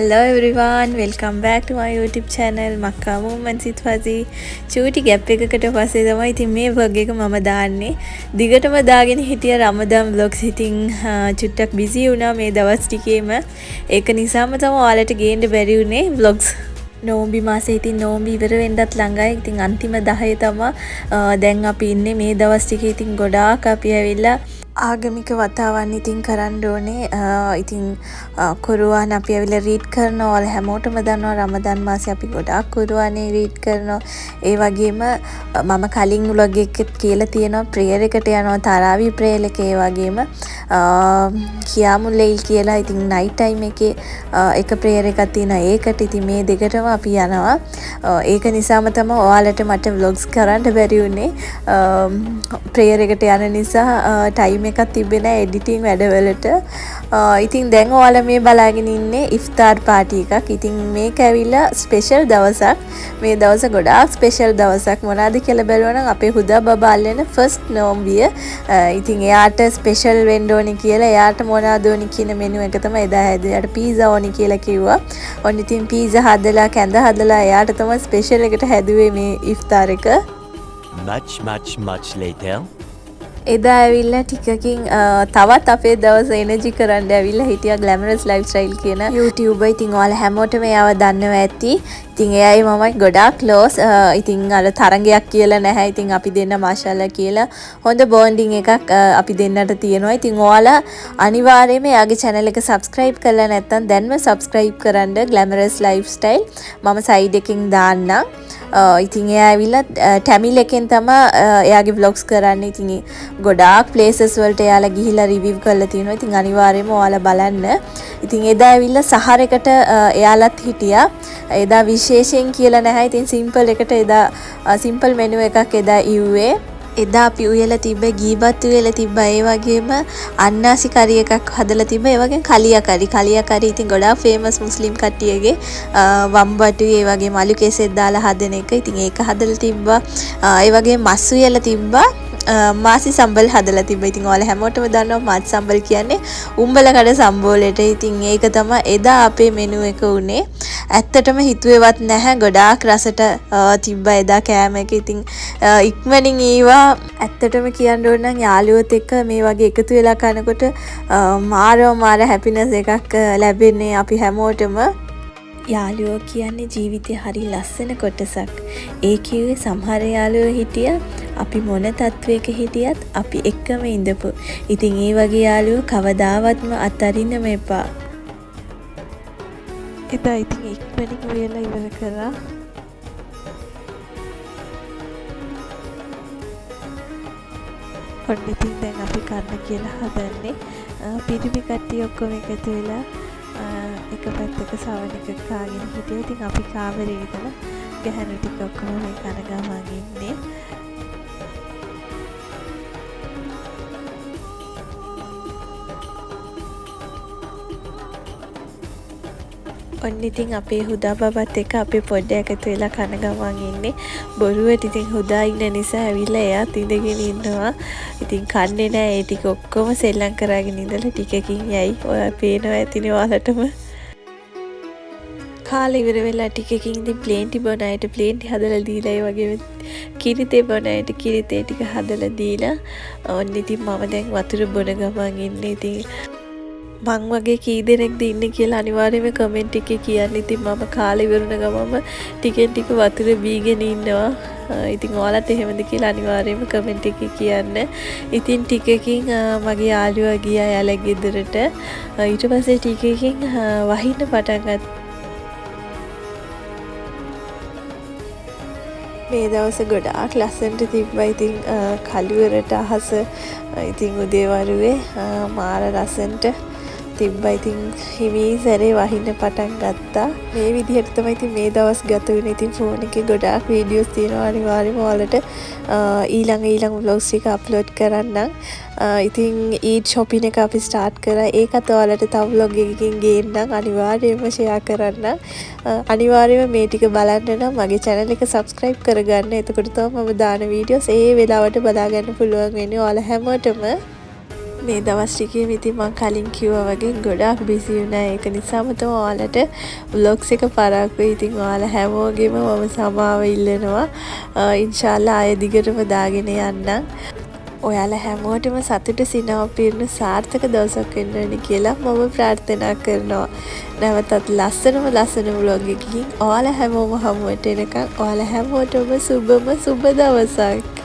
Hello everyone, welcome back to my YouTube channel Makka Moments with Fazzy. චූටි gap එකකට පස්සේ තමයි ඉතින් මේ vlog එක මම දාන්නේ. දිගටම දාගෙන හිටිය රමදාන් vlogs ඉතින් චුට්ටක් busy වුණා මේ දවස් ටිකේම. ඒක නිසාම තමයි ඔයාලට ගේන්න බැරි වුණේ vlogs. නෝම්බි මාසේ ඉතින් නෝම්බි ඉවර වෙන්නත් ළඟයි. ඉතින් අන්තිම 10 තමයි දැන් අපි ඉන්නේ මේ දවස් ටිකේ ඉතින් ගොඩාක් අපි ඇවිල්ලා ආගමික වතාවන් ඉතින් කරන්න ඕනේ. ඉතින් කුර්ආන් අපි ඇවිල්ලා රීඩ් කරනවා. ඔයාලා හැමෝටම දන්නවා රමදාන් මාසේ අපි ගොඩාක් කුර්ආනේ රීඩ් කරනවා. ඒ වගේම මම කලින් vlog එකෙත් කියලා තියෙනවා ප්‍රේයර් එකට යනවා තාරාවි ප්‍රේයර් එක. ඒ වගේම කියාමුල් ලෙයිල් කියලා ඉතින් නයිට් ටයිම් එකේ එක ප්‍රේයර් එකක් තියෙනවා. ඒකට ඉතින් මේ දෙකටම අපි යනවා. ඒක නිසාම තමයි ඔයාලට මට vlogs කරන්න බැරි වුණේ. ප්‍රේයර් එකට යන නිසා ටයිම් එකක් තිබ්බේ නැහැ එඩිටින් වැඩවලට. ඉතින් දැන් ඔයාලා මේ බලාගෙන ඉන්නේ ඉෆ්තාර් පාටි එකක්. ඉතින් මේක ඇවිල්ලා ස්පෙෂල් දවසක්. මේ දවස ගොඩාක් ස්පෙෂල් දවසක්. මොනවාද කියලා බලුවා නම් අපේ හුදා බබා අල්ලන ෆස්ට් නෝම්බිය. ඉතින් එයාට ස්පෙෂල් වෙන්න ඕනි කියලා එයාට මොනවාද ඕනි කියන මෙනු එක තමයි එදා හැදුවේ. එයාට පීසා ඕනි කියලා කිව්වා. ඔන්න ඉතින් පීසා හදලා කැඳ හදලා එයාට තමයි ස්පෙෂල් එකට හැදුවේ මේ ඉෆ්තාර් එක. Much later. එදා ඇවිල්ලා ටිකකින් තවත් අපේ දවස එනර්ජි කරන්න ඇවිල්ලා හිටියා ග්ලැමරස් ලයිෆ්ස්ටයිල් කියන YouTuber. ඉතින් ඔයාලා හැමෝටම එයාව දන්නවා ඇති. ඉතින් එයායි මමයි ගොඩාක් ක්ලෝස්. ඉතින් අර තරංගයක් කියලා නැහැ. ඉතින් අපි දෙන්න මාෂාල්ලා කියලා හොඳ බොන්ඩින් එකක් අපි දෙන්නට තියෙනවා. ඉතින් ඔයාලා අනිවාර්යයෙන්ම එයාගේ channel එක subscribe කරලා නැත්නම් දැන්ම subscribe කරන්න ග්ලැමරස් ලයිෆ්ස්ටයිල්. මම side එකකින් දාන්නම්. ඉතින් එයා ඇවිල්ලා ටැමිල් එකෙන් තමයි එයාගේ vlogs කරන්නේ. ඉතින් ගොඩාක් places වලට එයාලා ගිහිල්ලා review කරලා තියෙනවා. ඉතින් අනිවාර්යයෙන්ම ඔයාලා බලන්න. ඉතින් එදා ඇවිල්ලා සහරයකට එයාලත් හිටියා. එදා විශේෂයෙන් කියලා නැහැ. ඉතින් simple එකට එදා simple menu එකක් එදා ඉව්වේ. එදා අපි උයලා තිබ්බ ගීබත් උයලා තිබ්බ. ඒ වගේම අන්නාසි කරි එකක් හදලා තිබ්බ. ඒ වගේම කලියා කරි ඉතින් ගොඩාක් ෆේමස් මුස්ලිම් කට්ටියගේ වම්බටු ඒ වගේම අලු කෙසෙත් දාලා හදන එක. ඉතින් ඒක හදලා තිබ්බා. ඒ වගේම මස් උයලා තිබ්බා. මාසි සම්බල් හදලා තිබ්බා. ඉතින් ඔයාලා හැමෝටම දන්නවා මාසි සම්බල් කියන්නේ උඹල කඩ සම්බෝලෙට. ඉතින් ඒක තමයි එදා අපේ මෙනු එක උනේ. ඇත්තටම හිතුවේවත් නැහැ ගොඩාක් රසට තිබ්බා එදා කෑම එක. ඉතින් ඉක්මනින් ඊවා ඇත්තටම කියන්න ඕන නම් යාළුවොත් එක්ක මේ වගේ එකතු වෙලා කනකොට මාර හැපිනස් එකක් ලැබෙන්නේ අපි හැමෝටම. යාළුවෝ කියන්නේ ජීවිතේ හරි ලස්සන කොටසක්. ඒ කිව්වේ සමහර යාළුවෝ හිටියා අපි මොන තත්වයක හිටියත් අපි එක්කම ඉඳපු. ඉතින් ඒ වගේ යාළුවෝ කවදාවත්ම අත්අරින්නම එපා. එදා ඉතින් ඉක්මනින් වෙලා ඉවර කරා. ඔන්න ඉතින් දැන් අපි කන්න කියලා හදන්නේ. පිරිමි කට්ටිය ඔක්කොම එකතු වෙලා එක පැත්තක සවන් එක කාගෙන හිටියා. ඉතින් අපි කාමරේ ඉඳලා ගැහණු ටික ඔක්කොම මේ කන ගමන් ඉන්නේ. ඔන්න ඉතින් අපේ හුදා බබත් එක්ක අපේ පොඩ්ඩ එකතු වෙලා කන ගමන් ඉන්නේ. බොරුවට ඉතින් හුදා ඉන්න නිසා ඇවිල්ලා එයාත් ඉඳගෙන ඉන්නවා. ඉතින් කන්නේ නැහැ. ඒ ටික ඔක්කොම සෙල්ලම් කරගෙන ඉඳලා ටිකකින් යයි. ඔයා පේනවා ඇතිනේ ඔයාලටම. කාලේ ඉවර වෙලා ටිකකින් ඉතින් ප්ලේන්ටි බොන අයට ප්ලේන්ටි හදලා දීලා ඒ වගේම කිරිතේ බොන අයට කිරිතේ ටික හදලා දීලා ඔන්න ඉතින් මම දැන් වතුර බොන ගමන් ඉන්නේ. ඉතින් මං වගේ කී දෙනෙක්ද ඉන්නේ කියලා අනිවාර්යයෙන්ම කමෙන්ට් එකේ කියන්න. ඉතින් මම කාලේ ඉවරන ගමම ටිකෙන් ටික වතුර බීගෙන ඉන්නවා. ඉතින් ඔයාලත් එහෙමද කියලා අනිවාර්යයෙන්ම කමෙන්ට් එකේ කියන්න. ඉතින් ටිකකින් මගේ යාළුවා ගියා යාළුවා ගෙදරට. ඊට පස්සේ ටිකකින් වහින්න පටන් ගත්තා. මේ දවස ගොඩාක් ලස්සනට තිබ්බා. ඉතින් කළුවරට අහස ඉතින් උදේවරුවේ මාර ලස්සනට තිබ්බා. ඉතින් හිමී සැරේ වහින්න පටන් ගත්තා. මේ විදිහට තමයි ඉතින් මේ දවස් ගත වුණේ. ඉතින් ෆෝන් එකේ ගොඩාක් වීඩියෝස් තියෙනවා. අනිවාර්යයෙන්ම ඔයාලට ඊළඟ vlogs එක අප්ලෝඩ් කරන්නම්. ඉතින් ඊඩ් shopping එක අපි start කරා. ඒකත් ඔයාලට තව vlog එකකින් ගේන්නම්. අනිවාර්යයෙන්ම share කරන්න. අනිවාර්යයෙන්ම මේ ටික බලන්න නම් මගේ channel එක subscribe කරගන්න. එතකොට තමයි මම දාන videos ඒ වෙලාවට බලා ගන්න පුළුවන් වෙන්නේ ඔයාලා හැමෝටම. මේ දවස් ටිකේම ඉතින් මම කලින් කිව්වා වගේ ගොඩාක් බිසි වුණා. ඒක නිසාම තමයි ඔයාලට vlogs එක පරක්කුයි. ඉතින් ඔයාලා හැමෝගෙම මම සමාව ඉල්ලනවා. ඉන්ෂාල්ලා ආයෙ දිගටම දාගෙන යන්නම්. ඔයාලා හැමෝටම සතුට සිනහ පිරුණු සාර්ථක දවසක් වෙන්න ඕනි කියලා මම ප්‍රාර්ථනා කරනවා. නැවතත් ලස්සන vlog එකකින් ඔයාලා හැමෝම හමුවට එනකන් ඔයාලා හැමෝටම සුබම සුබ දවසක්.